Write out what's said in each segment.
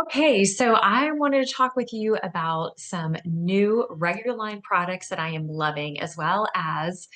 Okay, so I wanted to talk with you about some new regular line products that I am loving, as well as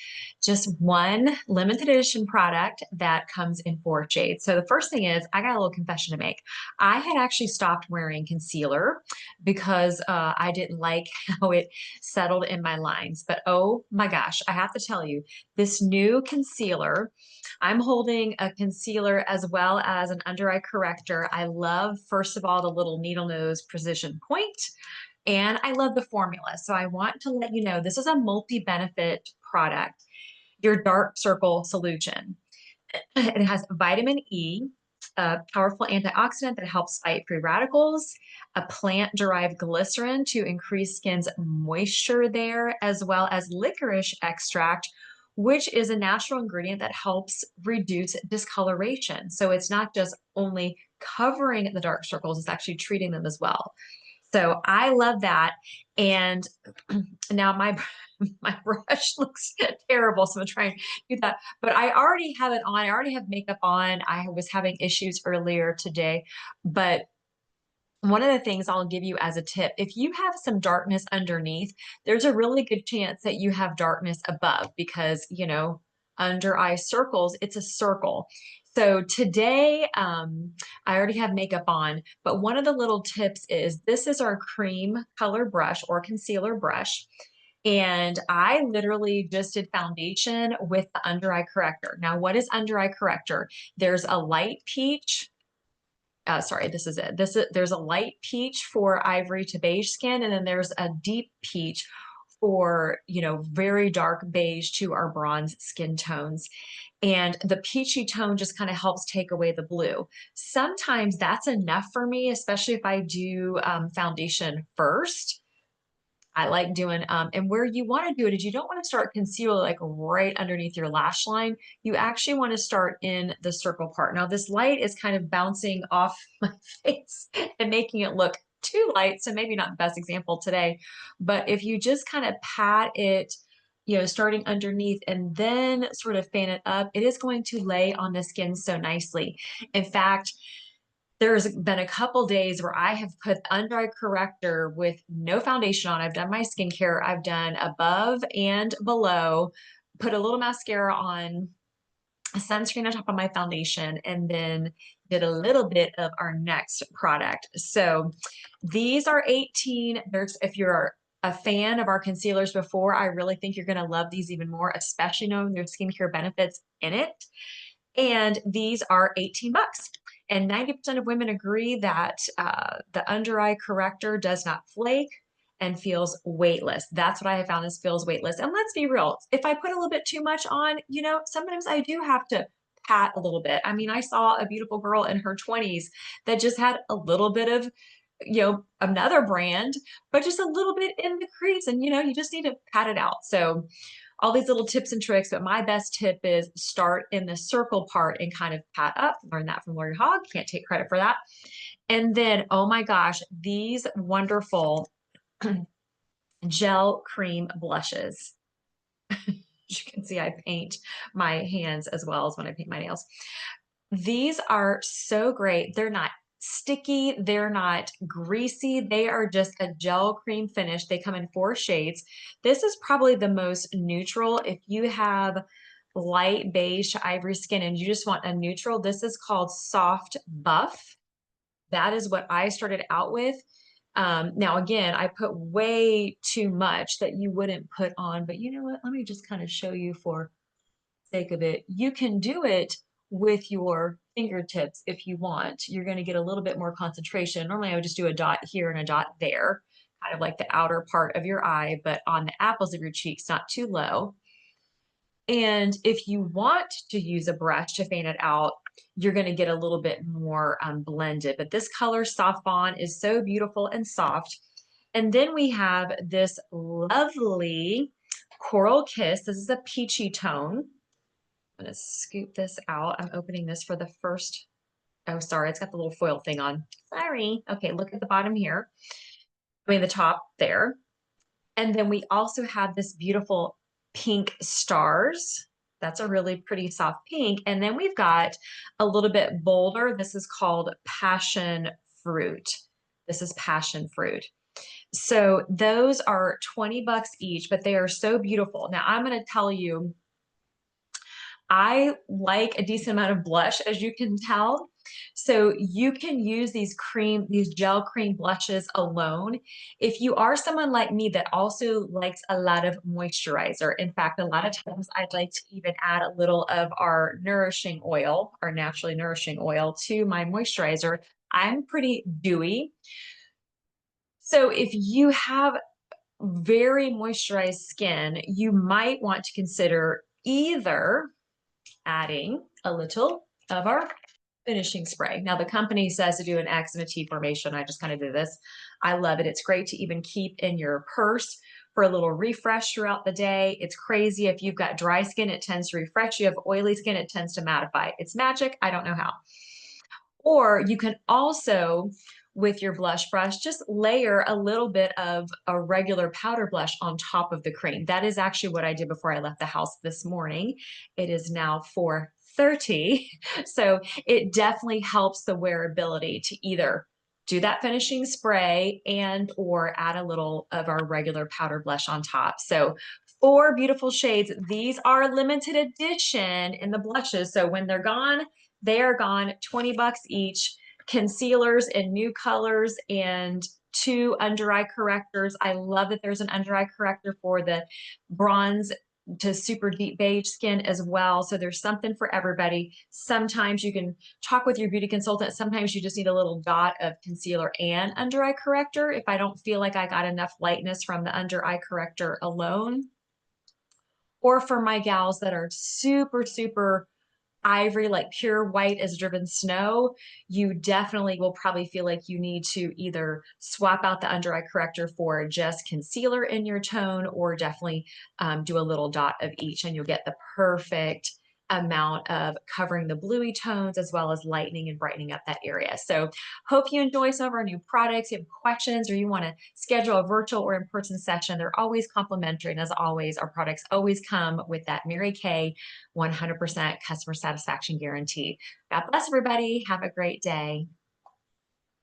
just one limited edition product that comes in four shades. So the first thing is, I got a little confession to make. I had actually stopped wearing concealer because I didn't like how it settled in my lines. But oh my gosh, I have to tell you, this new concealer. I'm holding a concealer as well as an under eye corrector. I love, first of all, the little needle nose precision point, and I love the formula. So I want to let you know this is a multi-benefit product, your dark circle solution. It has vitamin E, a powerful antioxidant that helps fight free radicals, a plant-derived glycerin to increase skin's moisture there, as well as licorice extract, which is a natural ingredient that helps reduce discoloration. So it's not just only covering the dark circles, it's actually treating them as well. So I love that. And now my brush looks terrible, so I'm trying to do that. But I already have it on. I already have makeup on. I was having issues earlier today, but one of the things I'll give you as a tip, if you have some darkness underneath, there's a really good chance that you have darkness above because, under eye circles, it's a circle. So today, I already have makeup on, but one of the little tips is this is our cream color brush or concealer brush. And I literally just did foundation with the under eye corrector. Now, what is under eye corrector? There's a light peach, sorry, this is it. There's a light peach for ivory to beige skin, and then there's a deep peach for, very dark beige to our bronze skin tones. And the peachy tone just kind of helps take away the blue. Sometimes that's enough for me, especially if I do foundation first. I like doing, and where you want to do it is you don't want to start concealer like right underneath your lash line. You actually want to start in the circle part. Now, this light is kind of bouncing off my face and making it look too light. So maybe not the best example today, but if you just kind of pat it, starting underneath and then sort of fan it up, it is going to lay on the skin so nicely. In fact, there's been a couple days where I have put under eye corrector with no foundation on. I've done my skincare, I've done above and below, put a little mascara on, a sunscreen on top of my foundation, and then did a little bit of our next product. So these are 18. There's, if you're a fan of our concealers before, I really think you're going to love these even more, especially knowing there's skincare benefits in it. And these are 18 bucks. And 90% of women agree that the under eye corrector does not flake and feels weightless. That's what I have found is feels weightless. And let's be real, if I put a little bit too much on, sometimes I do have to pat a little bit. I mean, I saw a beautiful girl in her 20s that just had a little bit of, another brand, but just a little bit in the crease. And, you just need to pat it out. So all these little tips and tricks, but my best tip is start in the circle part and kind of pat up. Learn that from Lori Hogg. Can't take credit for that. And then, oh my gosh, these wonderful gel cream blushes. As you can see, I paint my hands as well as when I paint my nails. These are so great. They're not sticky, they're not greasy, they are just a gel cream finish. They come in four shades. This is probably the most neutral. If you have light beige to ivory skin and you just want a neutral, this is called Soft Buff. That is what I started out with. Now, again, I put way too much that you wouldn't put on, but you know what? Let me just kind of show you for sake of it. You can do it with your fingertips if you want. You're going to get a little bit more concentration. Normally, I would just do a dot here and a dot there, kind of like the outer part of your eye, but on the apples of your cheeks, not too low. And if you want to use a brush to fan it out, you're going to get a little bit more blended. But this color Soft Bond is so beautiful and soft. And then we have this lovely Coral Kiss. This is a peachy tone. I'm going to scoop this out. I'm opening this for the first. Oh, sorry. It's got the little foil thing on. Sorry. Okay, look at the bottom here. I mean, the top there. And then we also have this beautiful pink stars. That's a really pretty soft pink. And then we've got a little bit bolder. This is called passion fruit. This is passion fruit. So those are 20 bucks each, but they are so beautiful. Now I'm going to tell you, I like a decent amount of blush, as you can tell. So you can use these gel cream blushes alone. If you are someone like me that also likes a lot of moisturizer, in fact, a lot of times I'd like to even add a little of our nourishing oil, our naturally nourishing oil to my moisturizer. I'm pretty dewy. So if you have very moisturized skin, you might want to consider either adding a little of our finishing spray. Now, the company says to do an X and a T formation. I just kind of did this. I love it. It's great to even keep in your purse for a little refresh throughout the day. It's crazy. If you've got dry skin, it tends to refresh. You have oily skin, it tends to mattify. It's magic. I don't know how. Or you can also, with your blush brush, just layer a little bit of a regular powder blush on top of the cream. That is actually what I did before I left the house this morning. It is now 4:30, so it definitely helps the wearability to either do that finishing spray and or add a little of our regular powder blush on top. So 4 beautiful shades. These are limited edition in the blushes, so when they're gone, they are gone, 20 bucks each. Concealers in new colors and 2 under eye correctors. I love that there's an under eye corrector for the bronze to super deep beige skin as well. So there's something for everybody. Sometimes you can talk with your beauty consultant. Sometimes you just need a little dot of concealer and under eye corrector if I don't feel like I got enough lightness from the under eye corrector alone. Or for my gals that are super, super ivory, like pure white as driven snow, you definitely will probably feel like you need to either swap out the under eye corrector for just concealer in your tone, or definitely do a little dot of each, and you'll get the perfect amount of covering the bluey tones as well as lightening and brightening up that area. So hope you enjoy some of our new products. If you have questions or you want to schedule a virtual or in-person session, they're always complimentary. And as always, our products always come with that Mary Kay 100% customer satisfaction guarantee. God bless everybody. Have a great day.